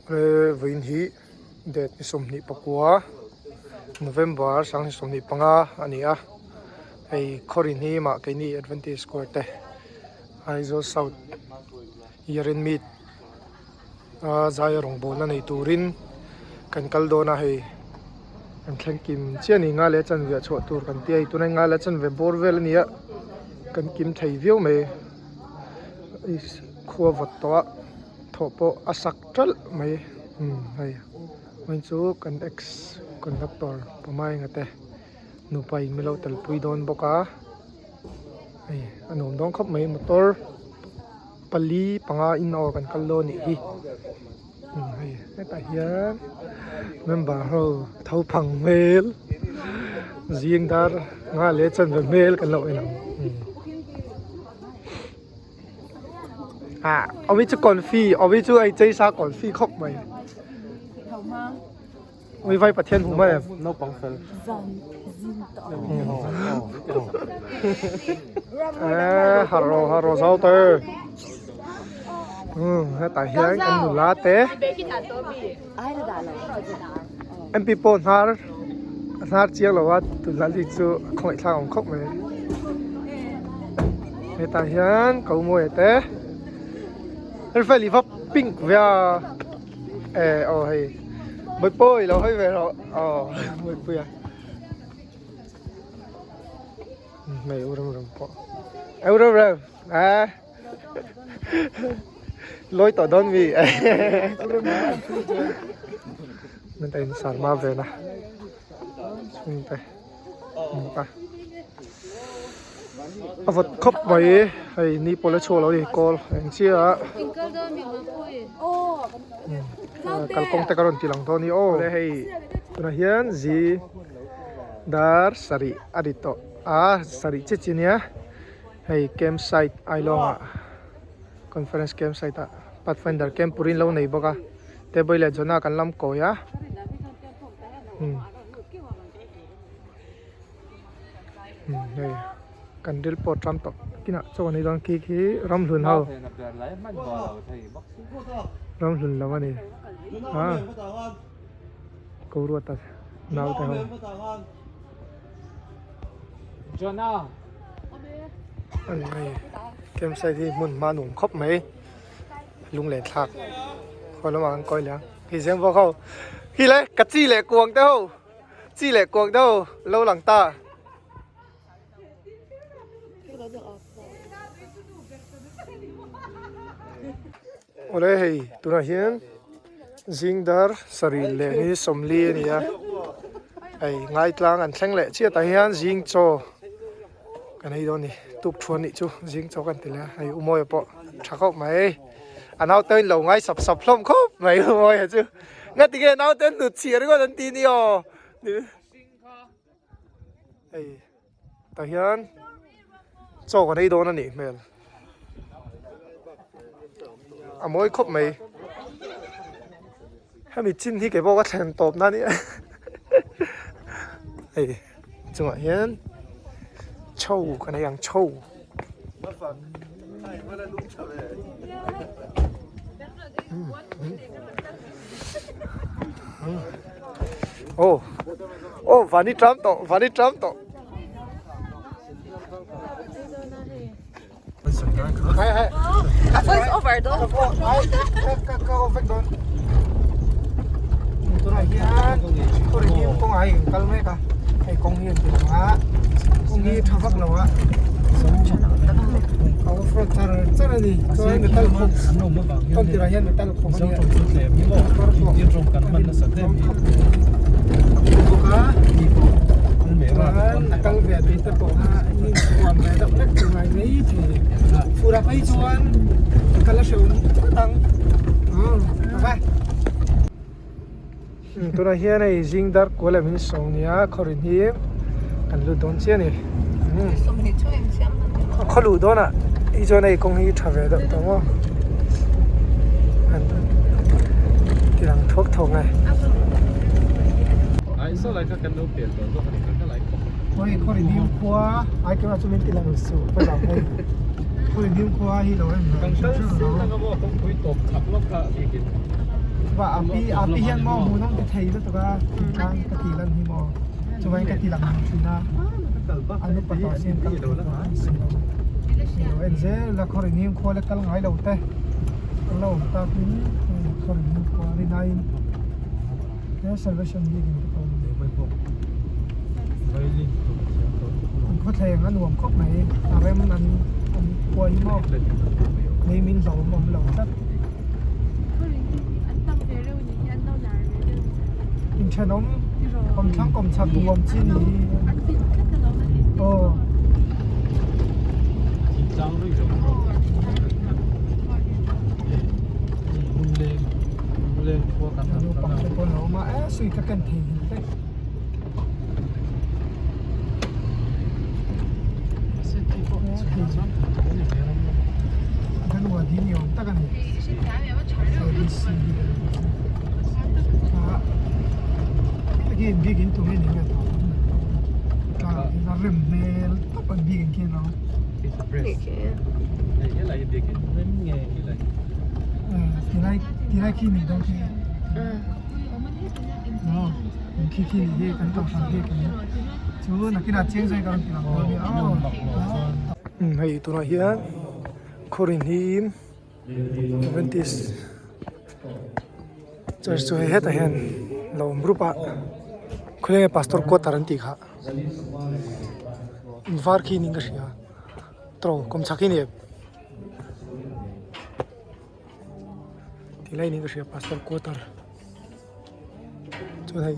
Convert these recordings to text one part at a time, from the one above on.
Vin hi det ni somni pakua November sang somni panga ania ei Khawrihnim ma kaini advantage score te aizo south yerin meet zai rong bona nei turin kan kaldona hei an thleng kim chiani nga le chan via chho tur kan ti tu nai nga le chan ve borvel ania kan kim thei viu me is khua vot to thopo asak tral mai hai mein chu kan ex conductor pamai ngate nupai milo tel pui don boka ai anom dong khop mai motor pali panga in or kan kallo ni hi hai ta hian member ho thau phang mel zieng dar nga le chan ve mel kan lo enamเอาวิจูก่อนฟรีเอาวิจูไอ้เจ๊ซาก่อนฟรีครบไหมวิไฟประเทศผมไหมนอกปังเฟลฮัลโหลเจ้าเต้ให้ตาเฮียงอันหนุนลาเต้อันปีโป้ฮาร์เจียงหรอว่าตุลาลิจูของอีกทางของครบไหมให้ตาเฮียงเขาโมยเต้Nó phải live pink về hay mới bôi là hơi về rồi mới bôi mày uống po uống rồi lôi tỏ đón vì mình thấy sản ma về nè mình thấy vật khóc mấy hay ni pole chua lo đi call anh chia kalkong te karon tilang to ni le hay tuna hian zi dar sari adito sari chichinia hay campsite ailonga conference campsite pathfinder camp purin lo nei boka te boile jona kan lam ko ya hey kan dil po tram to kina so ni dong ki ram hlun hau ram hlun lawa ni ko ru ta naw ta ho jona ai kem sai thi mun ma nung khop mai lung le thak khoi lo mang koi liang ki sem vo khau ki le ka chi le kuang te ho chi le kuang te ho lo lang ta Oleh hey, tuna hian zingdar sari le ni somli ni ya. Ai ngai tlang an thleng le chia ta hian zing cho. Kan ei don ni tup thuan ni chu zing cho kan tila ai umoi po thakop mai. Anau tên lo ngai sap hlom khop mai umoi ha chu. Ngat ti ge nau tên nu chi ri ko dan ti ni o. Ai ta hian cho kan ei don ani mel. Mỗi khúc mày hay mình chín thì cái bao cái thèm tộp na đi ấy chúng ạ hiến trâu cái này ăn trâu vani tram to Hai. Voice over though. Kau fake don. Tu nak hian, Khawrihnim kong ai kalau mereka, kong hian tu lah, kong hian thafak lah. Kau front cara ni, kau yang metal kong, kau tidak hian metal kong ni. Dia jomkan mana sahaja. Buka. Kalau dia itu pokoknya ini kuam ada nak tunai ni tu. Pura pai cuan kalau seun tang. Apa? Tu nak hian ni zingdar kuala min sonia Khawrihnim kan lu don cia ni. Kau lu don ah. Ijo ni kong hi travel dah tahu. Kirang thok thok ni. So like I can no pay for so I like Oi Khawrihnim khua ai ke ma chu min ti lang su pa lang ai Khawrihnim khua hi lo en kan sal sin na go ko pui top khap lo ka ikin và api hiang mo mu nong cái thầy đó tụi ba đang cái tỷ lần hi mo cho vậy cái tỷ lần thì na anh bắt đầu xem cái đó là rồi anh sẽ là Khawrihnim khua là cái ngày đầu tiên lâu ta cũng Khawrihnim khua đi nay cái salvation đi cái con anh có thể anh uống cốc này em anh khua hi mo này mình lẩu mồm lẩu tất in chân ông thắng cầm chặt buồm chi nhỉ Trang rồi rồi. Lên qua cả nó bằng cái con nó mà suy các cần thì đấy cái nó đi nhiều ta cái này cái bigin tụi mình nghe tao nó rầm mel tao còn bigin kia nó Cái này việc cái nên nghe cái này. thì này khi mình đâu thì nó khi đi cái tao sang đi cái chú là cái nào chiên rồi còn thì là hay tụi nó hiện Khawrihnim Adventist church cho hết à hen lâu rupa khule pastor ko taranti kha var khi ning ria tro kom chaki ne tilai ning ria pastor ko tar cho thai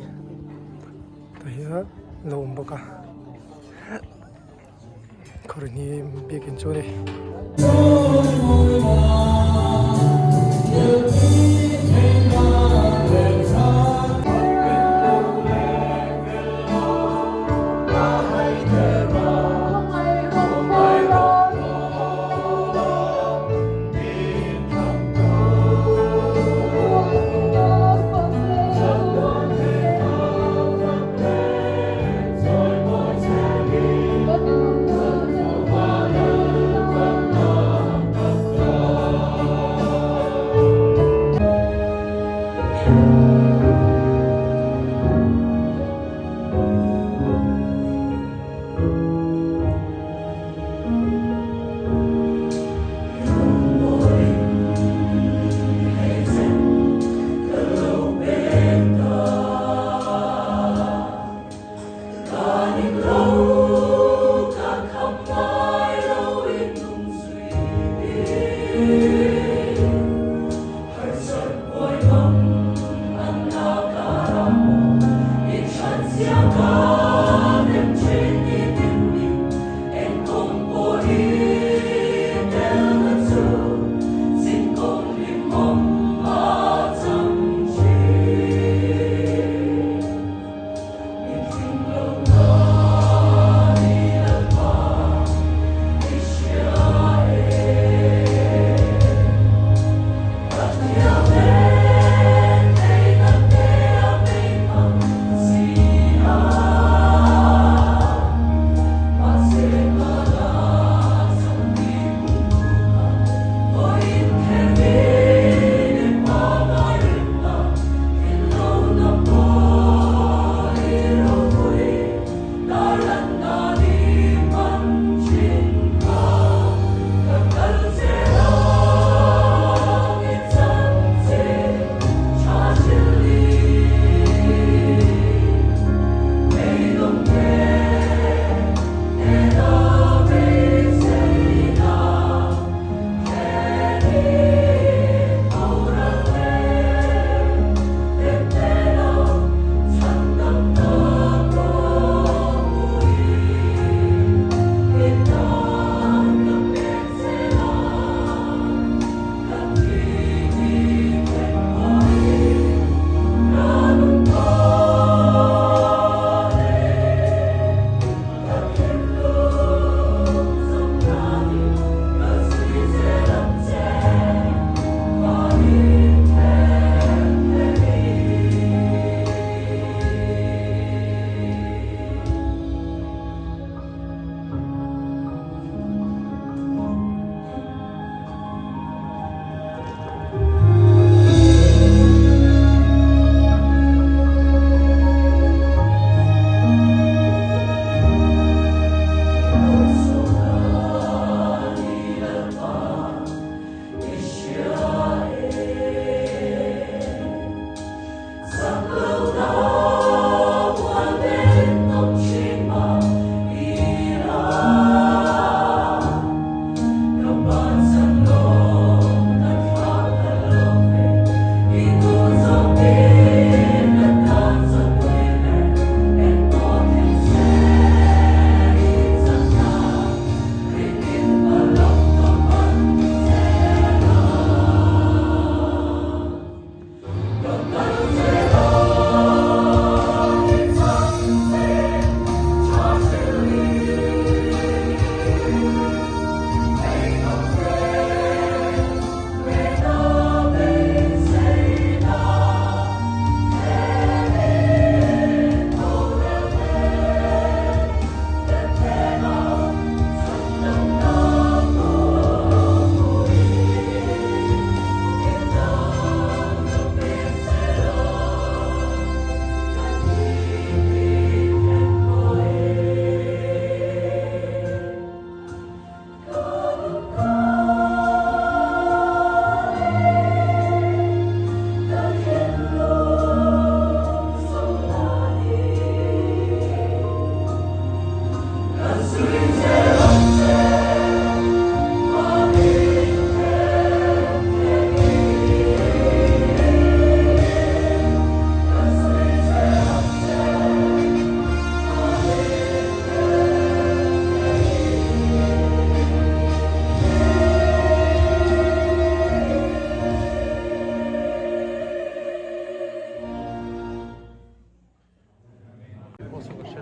ta hiya lâu boka Khawrihnim bikin cho ne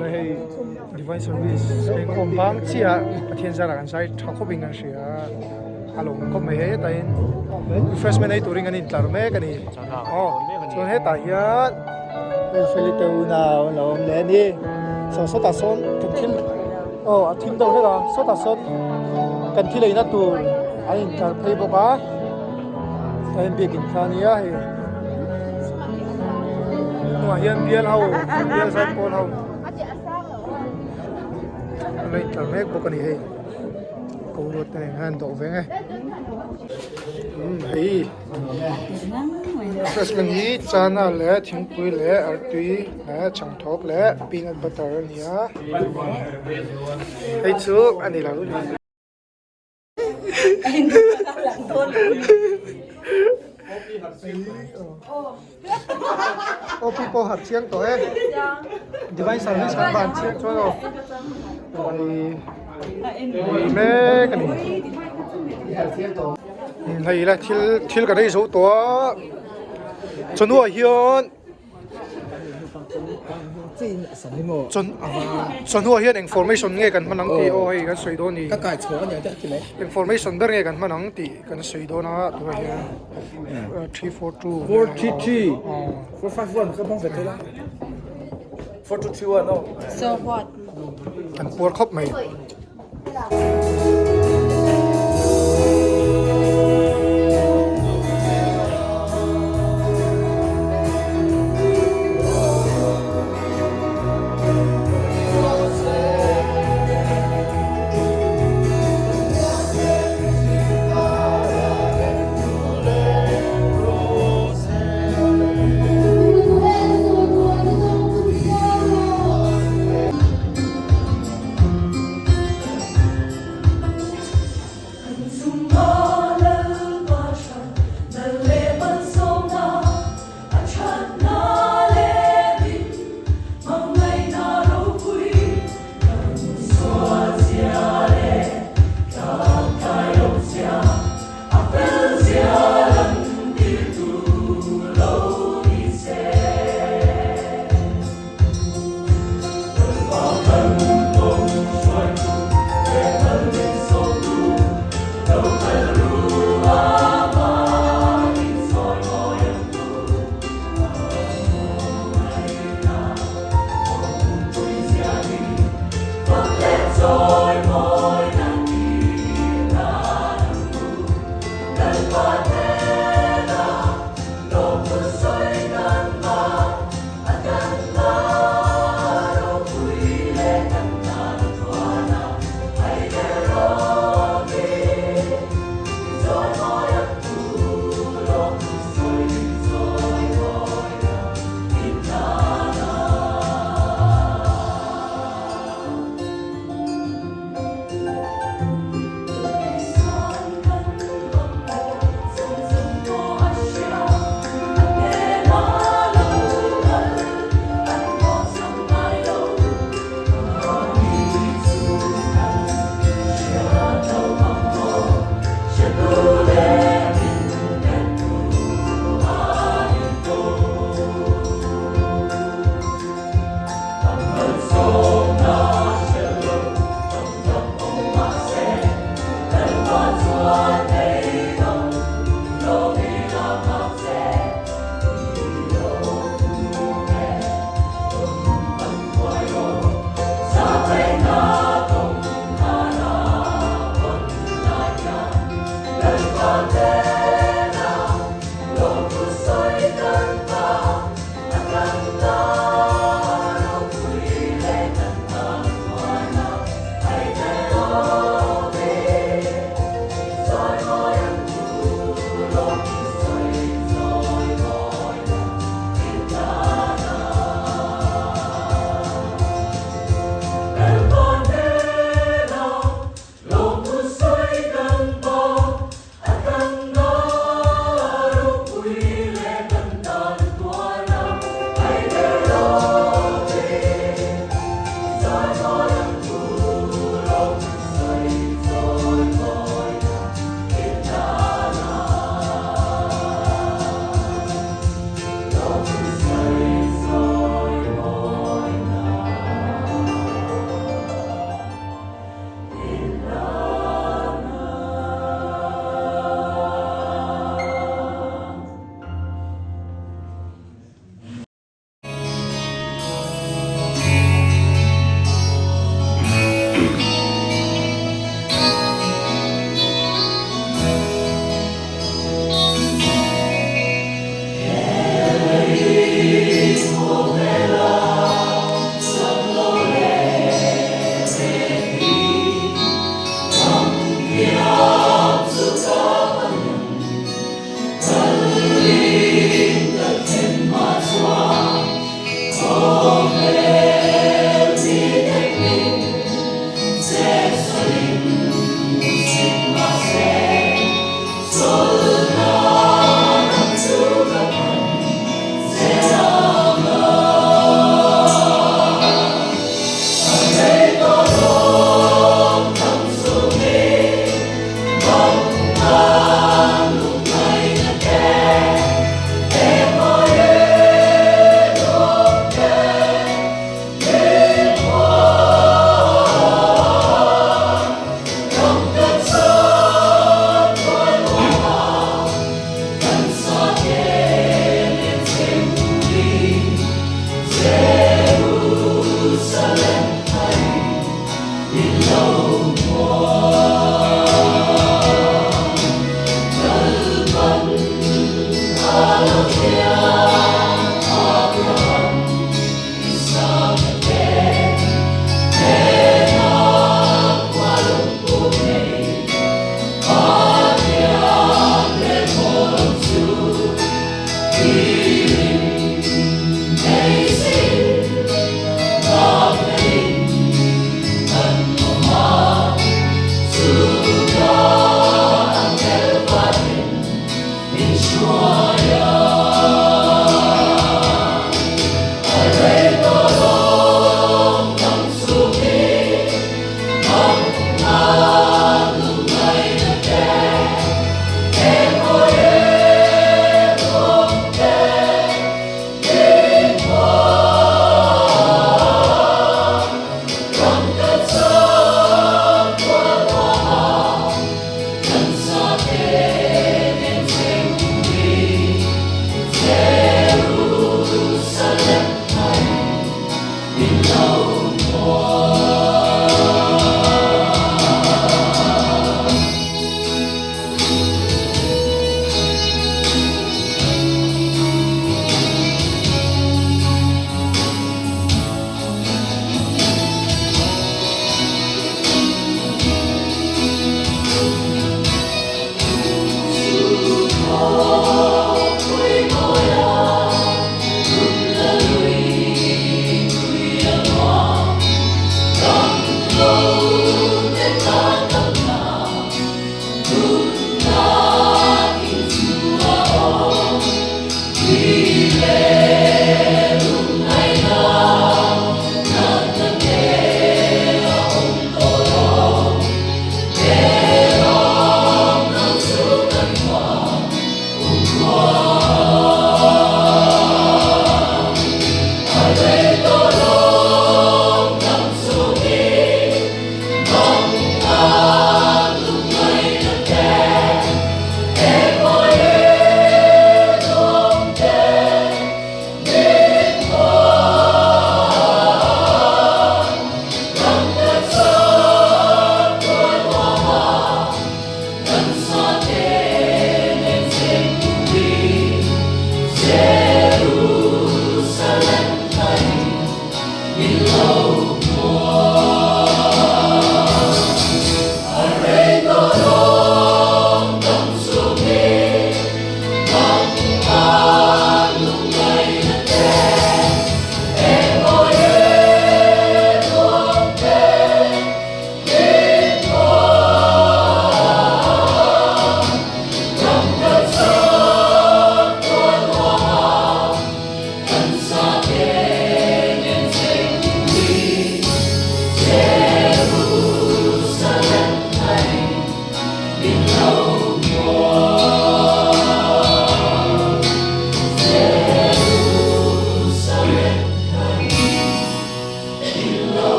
Đây hay divine service cái khom bang chhia thiên gia là kan sai thak khop ingan sia along khop mai he ta in refreshment ai turing anin tlar me kani chon he ta hian felite una lom le ni so ta son kan thil a thim do he ga so ta son kan thil ina tu ai in tar phei boka ta in bikin khania he no hian bial hau bial sai pol hau lấy tờ mét bộ cái này cầu ruột này han tổ về ngay hay freshman hi chana le thingpui le artui le changthok le peanut butter nia hay chu ani la uni ô people hạt chiang to e divine service kan ban chiang cho rồi mẹ cái này này là thil cái này số to chân hoa hiền chân hoa hiền information nghe cần mà nắng thì ôi cái suy đoán đi information đó nghe cần mà nắng thì cần suy đoán nó tụi hiền 342 451 các bông phải thế đó 4221 no So what? cần buộc khóc mày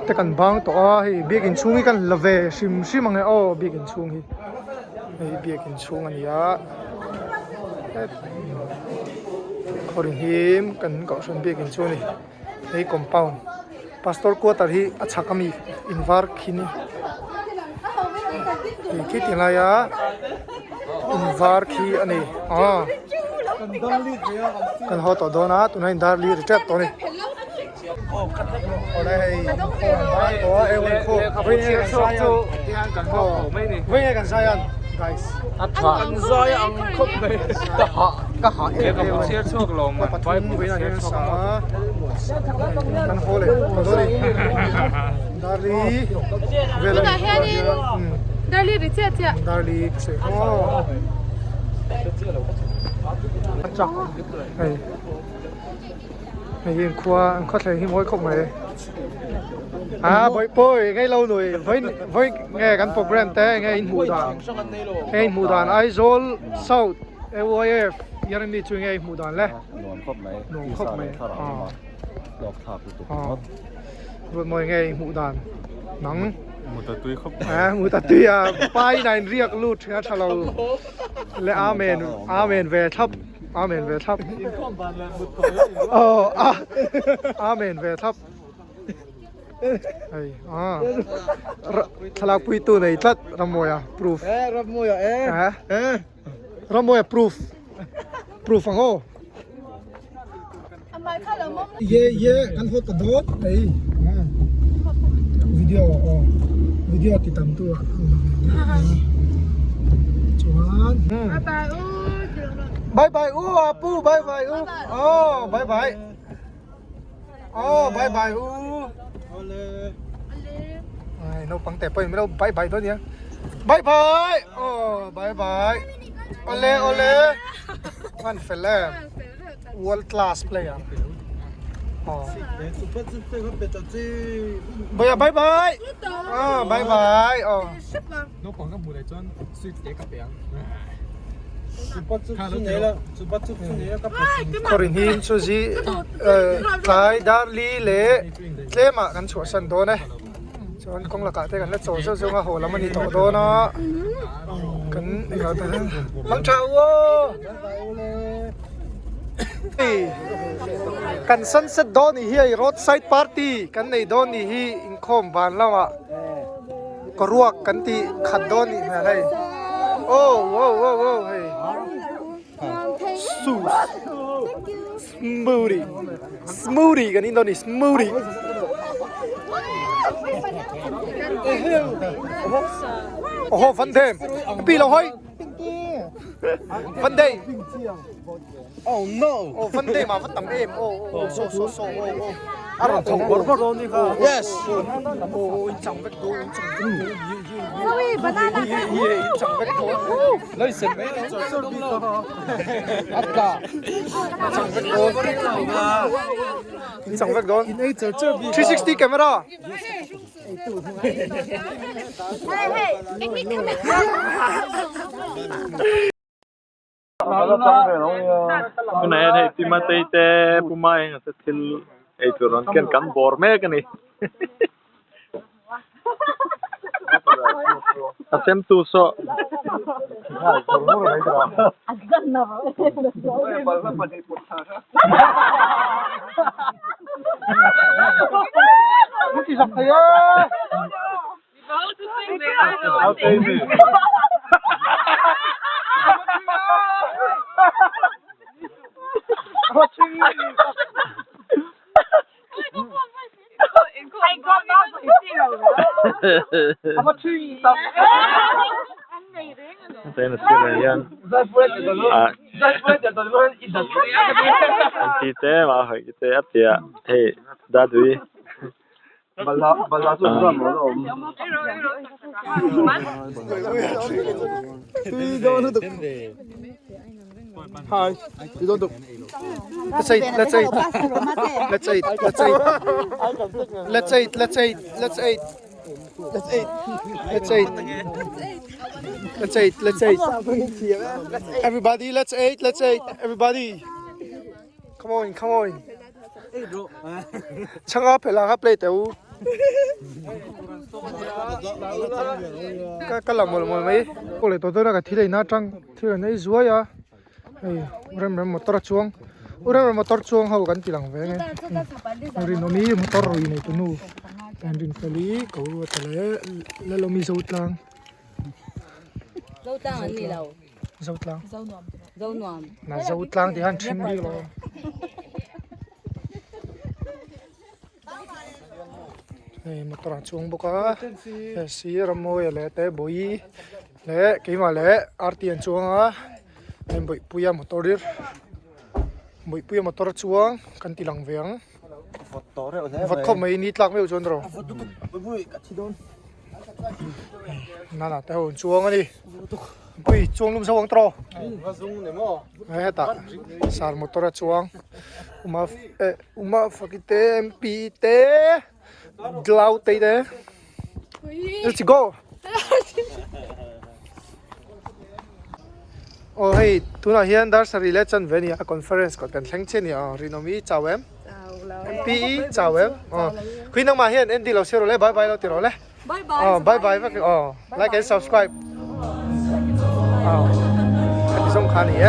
te kan bang to a hi biak in chungi kan lave sim sim ange o biak in chung hi biak in chung ania Khawrihnim kan ko son biak in chung ni hei compound pastor quarter hi achakami invar khini ki tingla ya invar khi ani kan ho to dona tunai dar li retreat to ni ở đây có em khô với nghe gần sai ăn với nghe gần sai ăn guys ăn zuai ăn khúc này các họ em có chia chuộc lòng mà phải với là những xã ăn khô này rồi đi dari về lại dari đi chết chưa dari sẽ chắc này này khua ăn khót này mỗi khúc này bôi ngay lâu rồi với nghe gắn program thế nghe in mù đàn Aizol South LYF giờ mình chơi nghe mù đàn lẽ nón khúc này rồi mọi nghe mù đàn nắng หมดตัวตุ้ยครับ มูตะตุยป้ายนายเรียกลูดนะถ้าเราและอาเมนเวทับอาเมนเวทับโอ้อาเมนเวทับไอ้ถ้าเราพูดตัวไหนทัดรำมวยproof รำมวยรำมวยproof ฟังโอ้เย่กันหัวกระโดดไอ้วิดีโอติดตามตัวจวนบายบายปูบายบายบายบายบายบายไอ้น้องปังแต่ไปไม่ต้องบายบายตัวเนี้ยบายบายบายบายโอเล่มันเฟลเลอร์ world class player bye bye bye bye bye nó còn các mùa này cho suy tế các bé Khawrihnim chu ji tlai dar li le tlema kan chua san do ne chon kong la ka te kan la chaw chaw chaw nga ho lam ani to do na kan ga ta mang chao wo kan sunset do ni hi roadside party kan nei do ni hi in khom ban lama ko ruak kan ti khat do ni na lai wow hey smoothie kan in do ni smoothie van dem pi lo hoi van dem Oh no! van dem mà vẫn tầm êm so 알아, 버거로니까. Yes. 인정 백도 Zoe, banana. 인정 백도 Listen, man. 아까. 인정 백도 360 camera cái này thì tìm mà tây tê phù mai sẽ thiên ấy tụi nó kiên cắn bò mẹ cái này xem tu so Lucky sắp thấy đây là sự này anh anh tế mà hỏi tế áp tiệt hey đã đuổi 발라 좀 Hi, you don't do. Let's eat. Everybody, let's eat. Everybody. Come on. Chẳng áp là hấp lấy tiểu. Cái làm một mấy. Cô lại tôi là cái thi này na trăng, thi này zuai à. Rem motor chuang. Rem motor chuang hau kan tilang ve nge. Rin nomi motor roi nei tunu. Kan rin fali ko tale le lomi zoutlang. Zoutlang an ni lo. Zoutlang. Zaunuam. Na zoutlang thì han trim đi lo. Motor chuang boka. Si ramoi le te boi. Le cái mà le artian chuang à. Em bụi puya motor chuang kan tilang veng vật không mấy nít lắc mấy chôn rồi nà tay hồn chuang đi bụi chuang lum sâu tro hết ta sar motor chuang fakite mp te glau te de let's go hey, tu na hian dar sari le chan ve ni a conference ko kan thleng che ni a rinomi chawem PE chawem khuinang ma hian endi lo sero le bye bye lo tiro le Bye bye. Bye bye bác. Like and subscribe. Anh xong khá nhỉ?